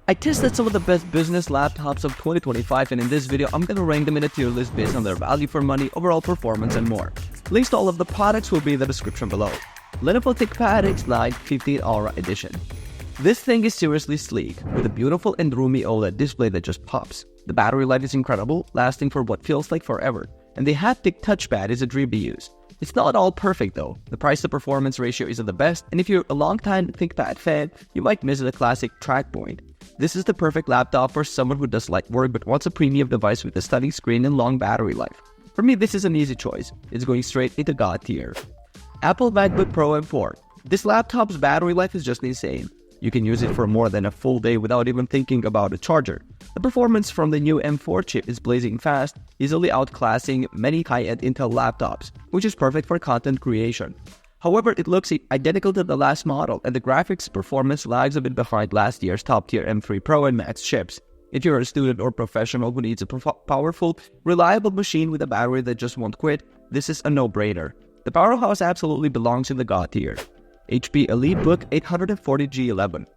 I tested some of the best business laptops of 2025, and in this video, I'm gonna rank them in a tier list based on their value for money, overall performance, and more. Links to all of the products will be in the description below. Lenovo ThinkPad X9 15 Aura Edition. This thing is seriously sleek, with a beautiful and roomy OLED display that just pops. The battery life is incredible, lasting for what feels like forever, and the haptic touchpad is a dream to use. It's not all perfect though. The price-to-performance ratio isn't the best, and if you're a long-time ThinkPad fan, you might miss the classic track point. This is the perfect laptop for someone who does light work but wants a premium device with a stunning screen and long battery life. For me, this is an easy choice. It's going straight into God tier. Apple MacBook Pro M4. This laptop's battery life is just insane. You can use it for more than a full day without even thinking about a charger. The performance from the new M4 chip is blazing fast, easily outclassing many high-end Intel laptops, which is perfect for content creation. However, it looks identical to the last model, and the graphics performance lags a bit behind last year's top-tier M3 Pro and Max chips. If you're a student or professional who needs a powerful, reliable machine with a battery that just won't quit, this is a no-brainer. The powerhouse absolutely belongs in the God tier. HP EliteBook 840G11.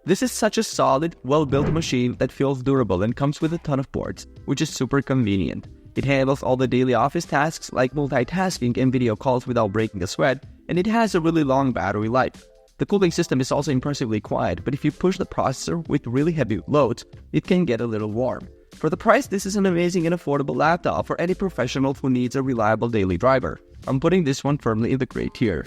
This is such a solid, well-built machine that feels durable and comes with a ton of ports, which is super convenient. It handles all the daily office tasks like multitasking and video calls without breaking a sweat, and it has a really long battery life. The cooling system is also impressively quiet, but if you push the processor with really heavy loads, it can get a little warm. For the price, this is an amazing and affordable laptop for any professional who needs a reliable daily driver. I'm putting this one firmly in the great tier.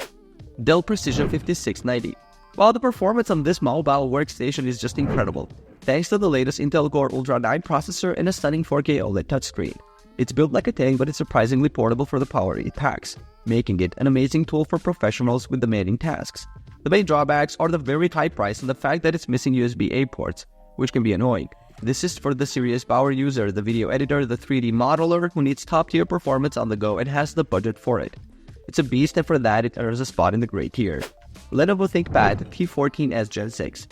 Dell Precision 5690. While the performance on this mobile workstation is just incredible, thanks to the latest Intel Core Ultra 9 processor and a stunning 4K OLED touchscreen. It's built like a tank, but it's surprisingly portable for the power it packs, making it an amazing tool for professionals with demanding tasks. The main drawbacks are the very high price and the fact that it's missing USB-A ports, which can be annoying. This is for the serious power user, the video editor, the 3D modeler who needs top-tier performance on the go and has the budget for it. It's a beast, and for that, it earns a spot in the great tier. Lenovo ThinkPad T14S Gen 6.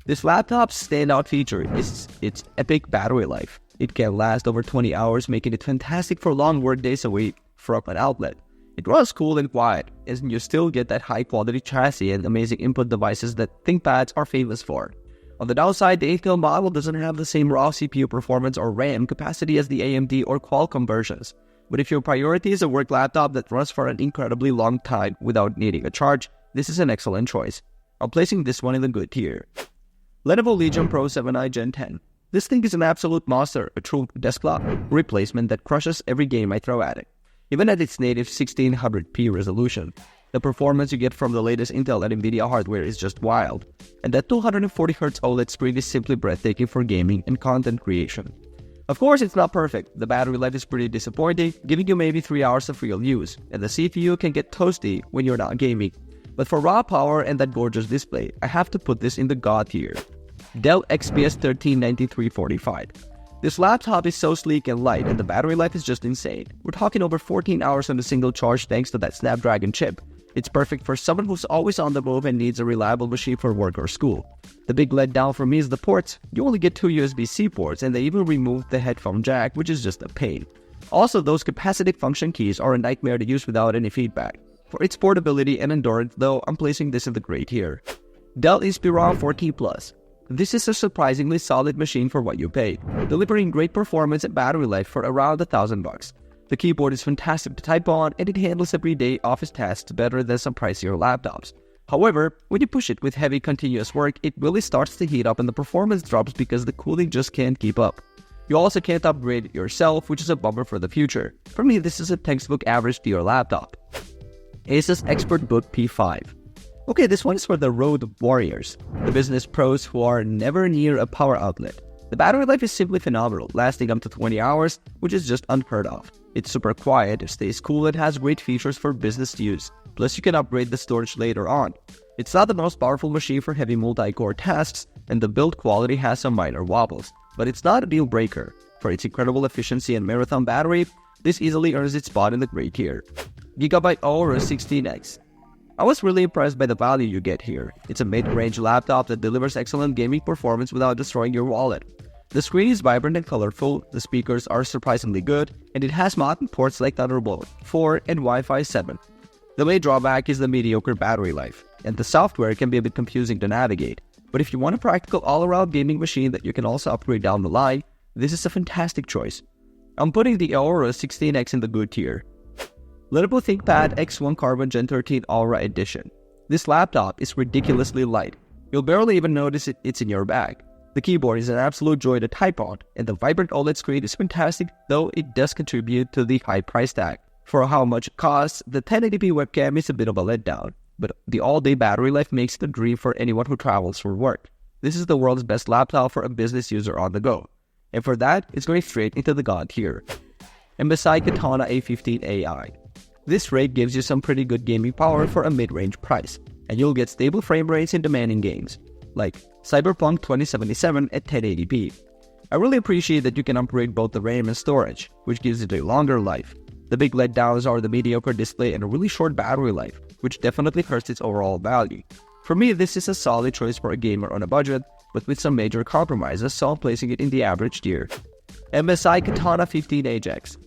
This laptop's standout feature is its epic battery life. It can last over 20 hours, making it fantastic for long work days away from an outlet. It runs cool and quiet, and you still get that high-quality chassis and amazing input devices that ThinkPads are famous for. On the downside, the Intel model doesn't have the same raw CPU performance or RAM capacity as the AMD or Qualcomm versions. But if your priority is a work laptop that runs for an incredibly long time without needing a charge, this is an excellent choice. I'm placing this one in the good tier. Lenovo Legion Pro 7i Gen 10. This thing is an absolute monster, a true desktop replacement that crushes every game I throw at it. Even at its native 1600p resolution, the performance you get from the latest Intel and Nvidia hardware is just wild. And that 240Hz OLED screen is simply breathtaking for gaming and content creation. Of course, it's not perfect. The battery life is pretty disappointing, giving you maybe 3 hours of real use, and the CPU can get toasty when you're not gaming. But for raw power and that gorgeous display, I have to put this in the God tier. Dell XPS 139345. This laptop is so sleek and light, and the battery life is just insane. We're talking over 14 hours on a single charge thanks to that Snapdragon chip. It's perfect for someone who's always on the move and needs a reliable machine for work or school. The big letdown for me is the ports. You only get 2 USB-C ports, and they even removed the headphone jack, which is just a pain. Also, those capacitive function keys are a nightmare to use without any feedback. For its portability and endurance, though, I'm placing this in the great tier. Dell Inspiron 4T Plus. This is a surprisingly solid machine for what you paid, delivering great performance and battery life for around $1,000. The keyboard is fantastic to type on, and it handles everyday office tasks better than some pricier laptops. However, when you push it with heavy continuous work, it really starts to heat up and the performance drops because the cooling just can't keep up. You also can't upgrade it yourself, which is a bummer for the future. For me, this is a textbook average tier laptop. Asus ExpertBook P5. Okay, this one is for the road warriors, the business pros who are never near a power outlet. The battery life is simply phenomenal, lasting up to 20 hours, which is just unheard of. It's super quiet, stays cool, and has great features for business use. Plus, you can upgrade the storage later on. It's not the most powerful machine for heavy multi-core tasks, and the build quality has some minor wobbles. But it's not a deal breaker. For its incredible efficiency and marathon battery, this easily earns its spot in the great tier. Gigabyte Aura 16X. I was really impressed by the value you get here. It's a mid-range laptop that delivers excellent gaming performance without destroying your wallet. The screen is vibrant and colorful, the speakers are surprisingly good, and it has modern ports like Thunderbolt 4 and Wi-Fi 7. The main drawback is the mediocre battery life, and the software can be a bit confusing to navigate. But if you want a practical all-around gaming machine that you can also upgrade down the line, this is a fantastic choice. I'm putting the Aura 16X in the good tier. Lenovo ThinkPad X1 Carbon Gen 13 Aura Edition. This laptop is ridiculously light. You'll barely even notice it's in your bag. The keyboard is an absolute joy to type on, and the vibrant OLED screen is fantastic, though it does contribute to the high price tag. For how much it costs, the 1080p webcam is a bit of a letdown, but the all-day battery life makes it a dream for anyone who travels for work. This is the world's best laptop for a business user on the go, and for that, it's going straight into the god tier. MSI Katana A15 AI. This rig gives you some pretty good gaming power for a mid-range price, and you'll get stable frame rates in demanding games, like Cyberpunk 2077 at 1080p. I really appreciate that you can upgrade both the RAM and storage, which gives it a longer life. The big letdowns are the mediocre display and a really short battery life, which definitely hurts its overall value. For me, this is a solid choice for a gamer on a budget, but with some major compromises, so I'm placing it in the average tier. MSI Katana 15 Ajax.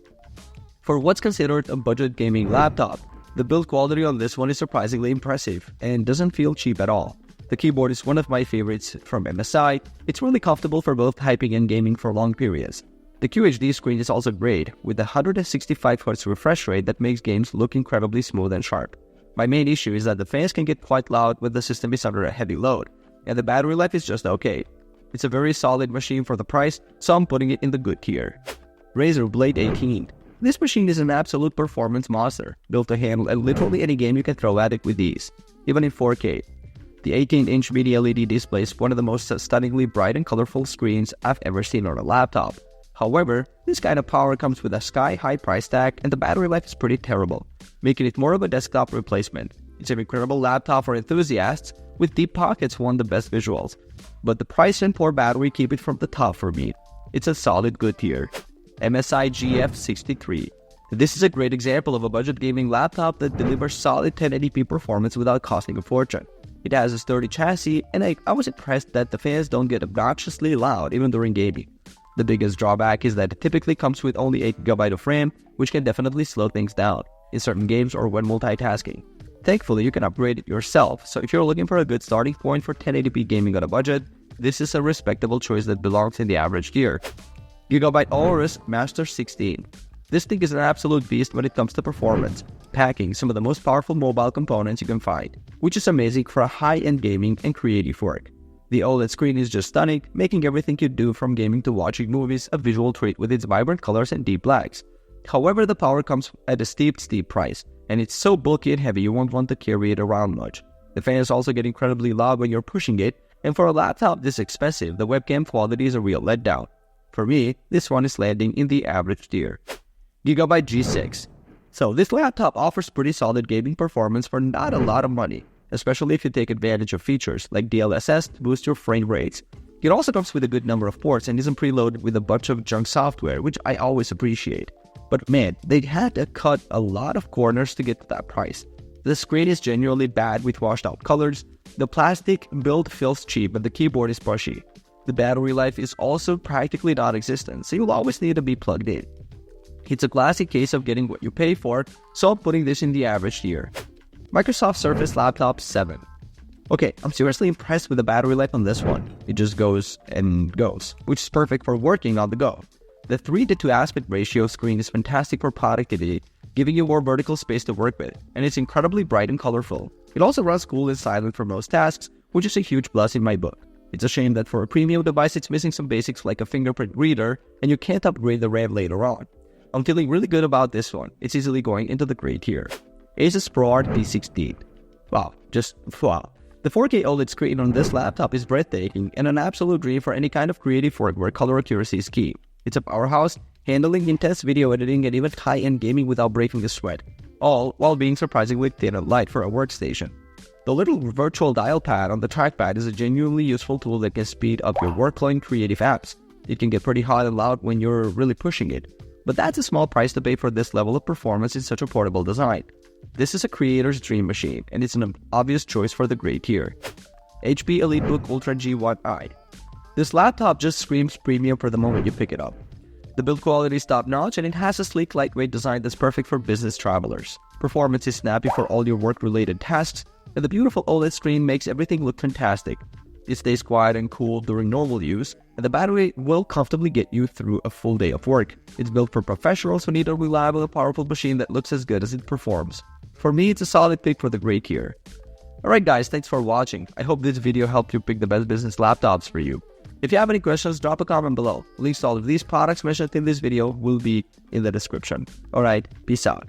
For what's considered a budget gaming laptop, the build quality on this one is surprisingly impressive and doesn't feel cheap at all. The keyboard is one of my favorites from MSI. It's really comfortable for both typing and gaming for long periods. The QHD screen is also great, with a 165Hz refresh rate that makes games look incredibly smooth and sharp. My main issue is that the fans can get quite loud when the system is under a heavy load, and the battery life is just okay. It's a very solid machine for the price, so I'm putting it in the good tier. Razer Blade 18. This machine is an absolute performance monster, built to handle literally any game you can throw at it with ease, even in 4K. The 18-inch mini LED display is one of the most stunningly bright and colorful screens I've ever seen on a laptop. However, this kind of power comes with a sky-high price tag, and the battery life is pretty terrible, making it more of a desktop replacement. It's an incredible laptop for enthusiasts, with deep pockets who want the best visuals, but the price and poor battery keep it from the top for me. It's a solid good tier. MSI GF63. This is a great example of a budget gaming laptop that delivers solid 1080p performance without costing a fortune. It has a sturdy chassis, and I was impressed that the fans don't get obnoxiously loud even during gaming. The biggest drawback is that it typically comes with only 8GB of RAM, which can definitely slow things down in certain games or when multitasking. Thankfully, you can upgrade it yourself, so if you're looking for a good starting point for 1080p gaming on a budget, this is a respectable choice that belongs in the average tier. Gigabyte Aorus Master 16. This thing is an absolute beast when it comes to performance, packing some of the most powerful mobile components you can find, which is amazing for a high-end gaming and creative work. The OLED screen is just stunning, making everything you do from gaming to watching movies a visual treat with its vibrant colors and deep blacks. However, the power comes at a steep price, and it's so bulky and heavy you won't want to carry it around much. The fans also get incredibly loud when you're pushing it, and for a laptop this expensive, the webcam quality is a real letdown. For me, this one is landing in the average tier. Gigabyte G6. So this laptop offers pretty solid gaming performance for not a lot of money, especially if you take advantage of features like DLSS to boost your frame rates. It also comes with a good number of ports and isn't preloaded with a bunch of junk software, which I always appreciate. But man, they had to cut a lot of corners to get to that price. The screen is genuinely bad with washed out colors, the plastic build feels cheap and the keyboard is pushy. The battery life is also practically non-existent, so you'll always need to be plugged in. It's a classic case of getting what you pay for, so I'm putting this in the average tier. Microsoft Surface Laptop 7. Okay, I'm seriously impressed with the battery life on this one. It just goes and goes, which is perfect for working on the go. The 3:2 aspect ratio screen is fantastic for productivity, giving you more vertical space to work with, and it's incredibly bright and colorful. It also runs cool and silent for most tasks, which is a huge plus in my book. It's a shame that for a premium device it's missing some basics like a fingerprint reader, and you can't upgrade the RAM later on. I'm feeling really good about this one. It's easily going into the great tier. Asus ProArt P16. Wow, just wow. The 4K OLED screen on this laptop is breathtaking and an absolute dream for any kind of creative work where color accuracy is key. It's a powerhouse, handling intense video editing and even high-end gaming without breaking the sweat, all while being surprisingly thin and light for a workstation. The little virtual dial pad on the trackpad is a genuinely useful tool that can speed up your workflow in creative apps. It can get pretty hot and loud when you're really pushing it, but that's a small price to pay for this level of performance in such a portable design. This is a creator's dream machine, and it's an obvious choice for the great tier. HP EliteBook Ultra G1i. This laptop just screams premium for the moment you pick it up. The build quality is top-notch, and it has a sleek, lightweight design that's perfect for business travelers. Performance is snappy for all your work-related tasks, and the beautiful OLED screen makes everything look fantastic. It stays quiet and cool during normal use, and the battery will comfortably get you through a full day of work. It's built for professionals who need a reliable and powerful machine that looks as good as it performs. For me, it's a solid pick for the gray tier. Alright guys, thanks for watching. I hope this video helped you pick the best business laptops for you. If you have any questions, drop a comment below. Links to all of these products mentioned in this video will be in the description. Alright, peace out.